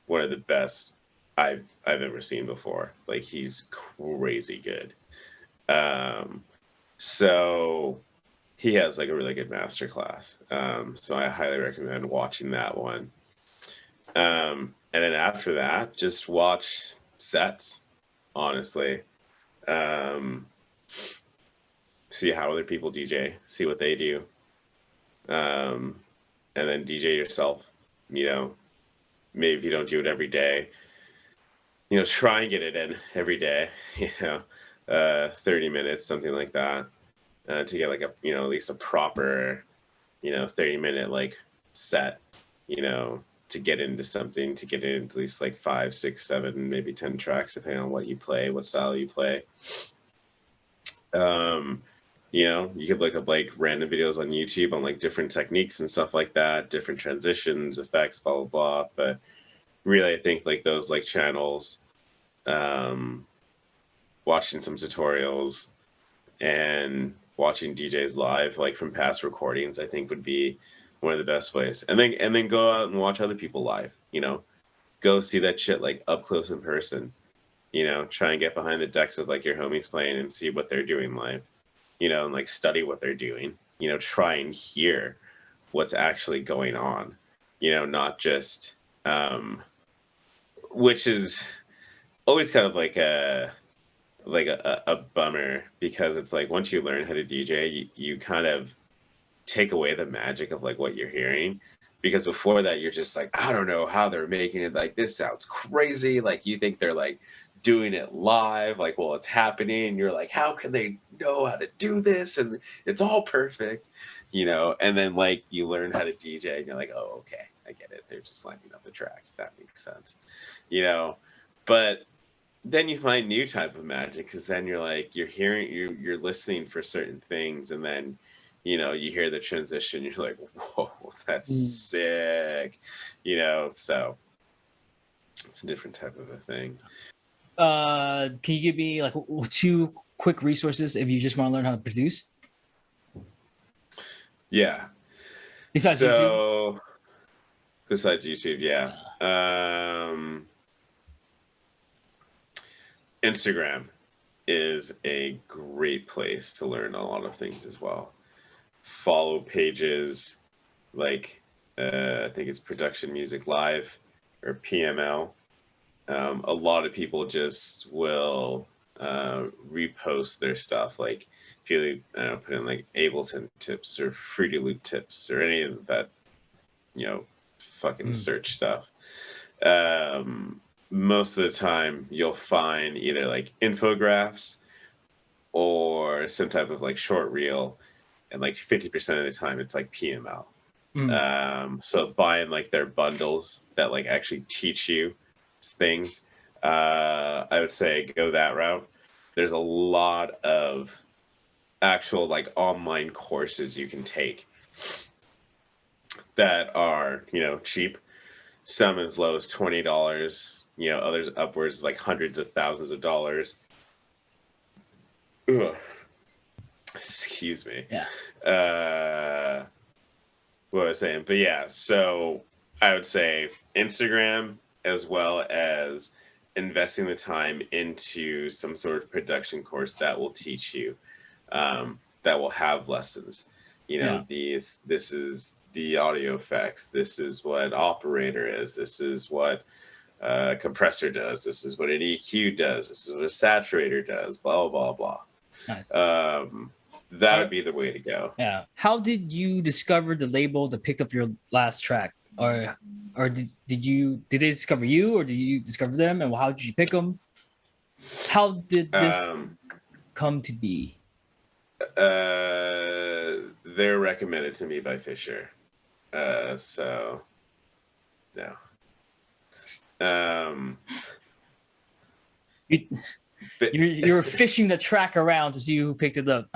one of the best I've ever seen before. Like he's crazy good. Um, so he has like a really good master class. So I highly recommend watching that one. And then after that, just watch sets, honestly. Um, See how other people DJ, see what they do. Um, and then DJ yourself, you know, maybe if you don't do it every day, try and get it in every day, 30 minutes, something like that, to get like at least a proper, 30-minute like set, to get into something, to get into at least like 5, 6, 7, maybe 10 tracks, depending on what you play, what style you play. You could look up like random videos on YouTube on like different techniques and stuff like that, different transitions, effects, blah, blah, blah. But really, I think like those like channels, watching some tutorials and watching DJs live, like from past recordings, I think would be one of the best ways. And then go out and watch other people live, go see that shit like up close in person, try and get behind the decks of like your homies playing and see what they're doing live, and like study what they're doing, try and hear what's actually going on, not just, which is always kind of like a bummer, because it's like once you learn how to DJ, you kind of take away the magic of like what you're hearing, because before that you're just like, I don't know how they're making it, like this sounds crazy, like you think they're like doing it live, like while it's happening, and you're like, how can they know how to do this, and it's all perfect, and then like you learn how to DJ and you're like, oh, okay, I get it, they're just lining up the tracks, that makes sense, but then you find new type of magic, because then you're like you're listening for certain things, and then you hear the transition, you're like, whoa, that's sick, so it's a different type of a thing. Can you give me like 2 quick resources if you just want to learn how to produce Yeah, besides YouTube? so besides YouTube, yeah. Instagram is a great place to learn a lot of things as well. Follow pages like I think it's Production Music Live, or PML. A lot of people just will repost their stuff, like if you put in like Ableton tips or Fruity Loop tips or any of that, fucking search stuff. Most of the time you'll find either like infographics or some type of like short reel, and like 50% of the time it's like PML. So buying like their bundles that like actually teach you things, I would say go that route. There's a lot of actual like online courses you can take that are, cheap. Some as low as $20, others upwards like hundreds of thousands of dollars. Ugh. Excuse me. Yeah. What was I saying? But yeah, so I would say Instagram, as well as investing the time into some sort of production course that will teach you, that will have lessons. Yeah. This is the audio effects. This is what operator is. This is what compressor does. This is what an EQ does. This is what a saturator does. Blah blah blah. Nice. That would be the way to go. Yeah. How did you discover the label that picked up your last track, or did they discover you, or did you discover them, and how did you pick them? How did this come to be? They're recommended to me by Fisher. So no. You were fishing the track around to see who picked it up.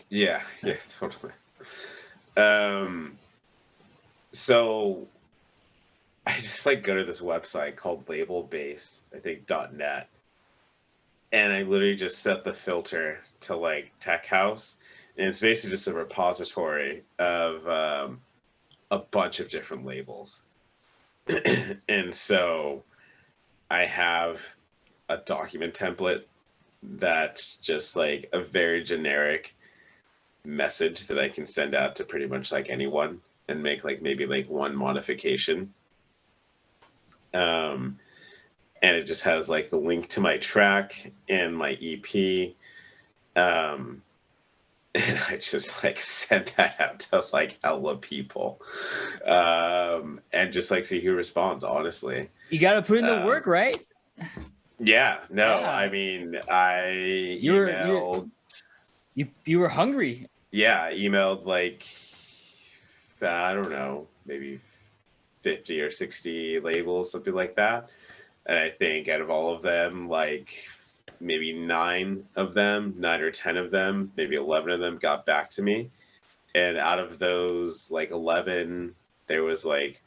Yeah, totally. So I just like go to this website called Labelbase, I think .net, and I literally just set the filter to like Tech House, and it's basically just a repository of a bunch of different labels. And so I have a document template that's just like a very generic message that I can send out to pretty much like anyone and make like maybe like one modification. And it just has like the link to my track and my EP. And I just like send that out to like hella people. And just like see who responds, honestly. You got to put in the work, right? Yeah, no, Yeah. I mean, I emailed. You were hungry. Yeah, I emailed like, I don't know, maybe 50 or 60 labels, something like that. And I think out of all of them, like maybe 9 or 10 of them, maybe 11 of them got back to me. And out of those like 11, there was like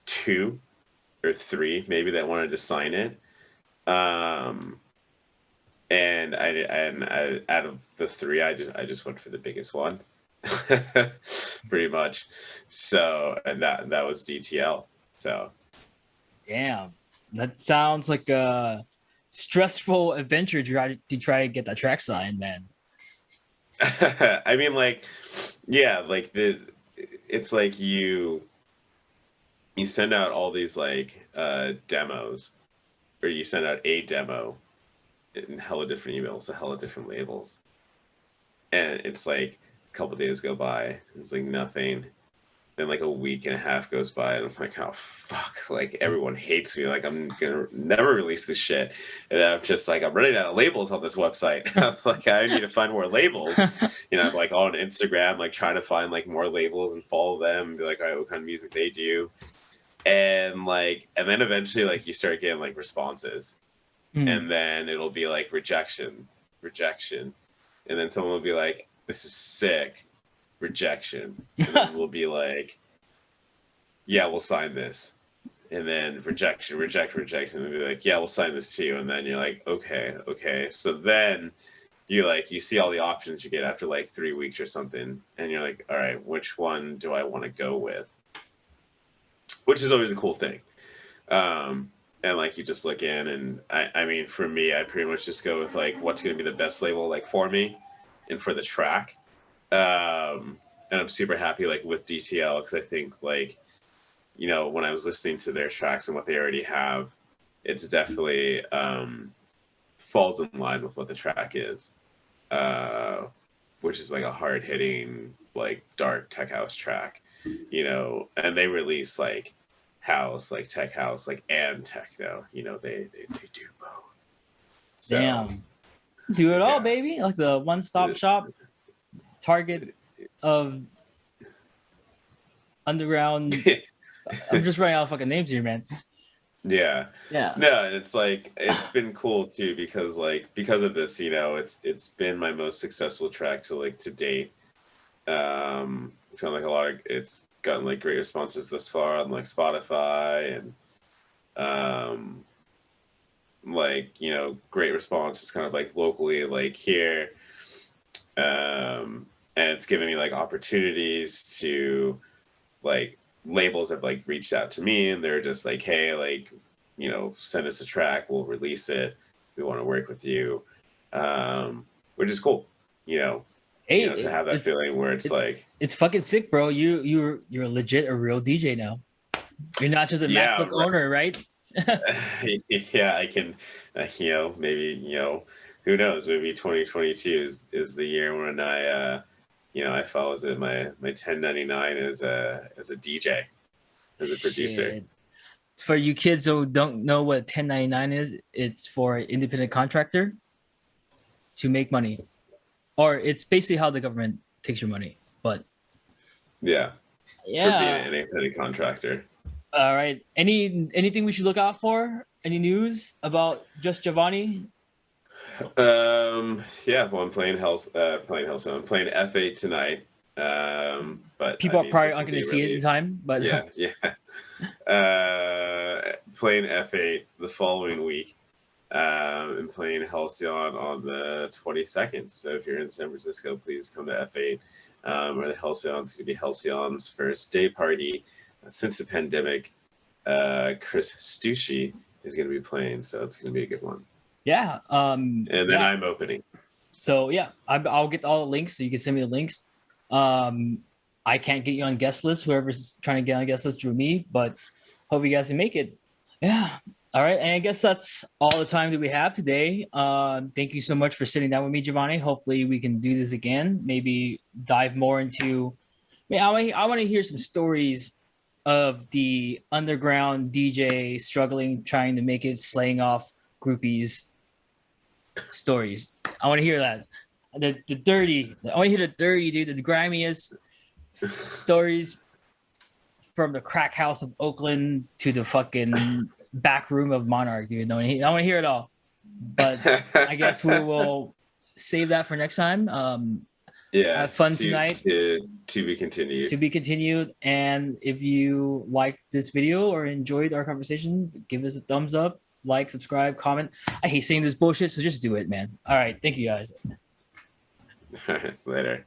2 or 3 maybe that wanted to sign it. And I out of the 3, I just went for the biggest one. Pretty much. So, and that was DTL. So Damn, that sounds like a stressful adventure to try to get that track signed, man. I mean, like, yeah, like it's like you send out all these like demos, or you send out a demo in hella different emails to hella different labels, and it's like a couple days go by, it's like nothing. Then like a week and a half goes by, and I'm like, oh fuck, like everyone hates me, like I'm gonna never release this shit. And I'm just like, I'm running out of labels on this website. I'm like, I need to find more labels. I'm like on Instagram, like trying to find like more labels and follow them and be like, all right, what kind of music they do. And then eventually like you start getting like responses. And then it'll be like rejection. And then someone will be like, this is sick. Rejection. And then we'll be like, yeah, we'll sign this. And then rejection. And they'll be like, yeah, we'll sign this too. And then you're like, okay. So then you see all the options you get after like 3 weeks or something. And you're like, all right, which one do I want to go with? Which is always a cool thing. And like you just look in, and I mean, for me, I pretty much just go with like what's going to be the best label like for me and for the track. And I'm super happy like with DTL, because I think like you know, when I was listening to their tracks and what they already have, it's definitely falls in line with what the track is, which is like a hard hitting, like dark tech house track, you know. And they release like house, like tech house, like and techno. You know, they do both. So, Damn, do it all, baby. Like the one-stop shop, target of underground. I'm just running out of fucking names here, man. Yeah. Yeah. No, and it's like it's been cool too because of this, you know, it's been my most successful track to date. It's gotten like it's gotten like great responses thus far on like Spotify and like, you know, great responses kind of like locally like here. And it's given me like opportunities to like labels have like reached out to me and they're just like, hey, like, you know, send us a track, we'll release it, we want to work with you, which is cool, you know. Hey, you know, to have that feeling where it's fucking sick, bro. You're legit a real DJ now. You're not just a MacBook owner, right? Yeah, I can, you know, maybe, you know, who knows, maybe 2022 is the year when I you know, I follow my 1099 as a DJ, as a producer. Shit. For you kids who don't know what 1099 is, it's for an independent contractor to make money, or it's basically how the government takes your money. But yeah, for being an independent contractor. All right. Anything we should look out for? Any news about JustJovani? Yeah, well, I'm playing so I'm playing F8 tonight. But People I are mean, probably aren't going to see it in time, but yeah. Playing F8 the following week. And playing Halcyon on the 22nd. So if you're in San Francisco, please come to F8. Or the Halcyon's going to be Halcyon's first day party since the pandemic. Chris Stucci is going to be playing, so it's going to be a good one. Yeah. And then I'm opening. So yeah, I'll get all the links, so you can send me the links. I can't get you on guest list. Whoever's trying to get on guest list through me, but hope you guys can make it. Yeah. All right. And I guess that's all the time that we have today. Thank you so much for sitting down with me, Giovanni. Hopefully we can do this again. Maybe dive more into. I want to hear some stories of the underground DJ struggling, trying to make it, slaying off groupies. Stories. I want to hear that. The dirty. I want to hear the dirty, dude. The grimiest stories from the crack house of Oakland to the fucking back room of Monarch, dude. I want to hear it all. But I guess we will save that for next time. Have fun tonight. To be continued. To be continued. And if you liked this video or enjoyed our conversation, give us a thumbs up, like, subscribe, comment. I hate saying this bullshit, so just do it, man. All right. Thank you, guys. Later.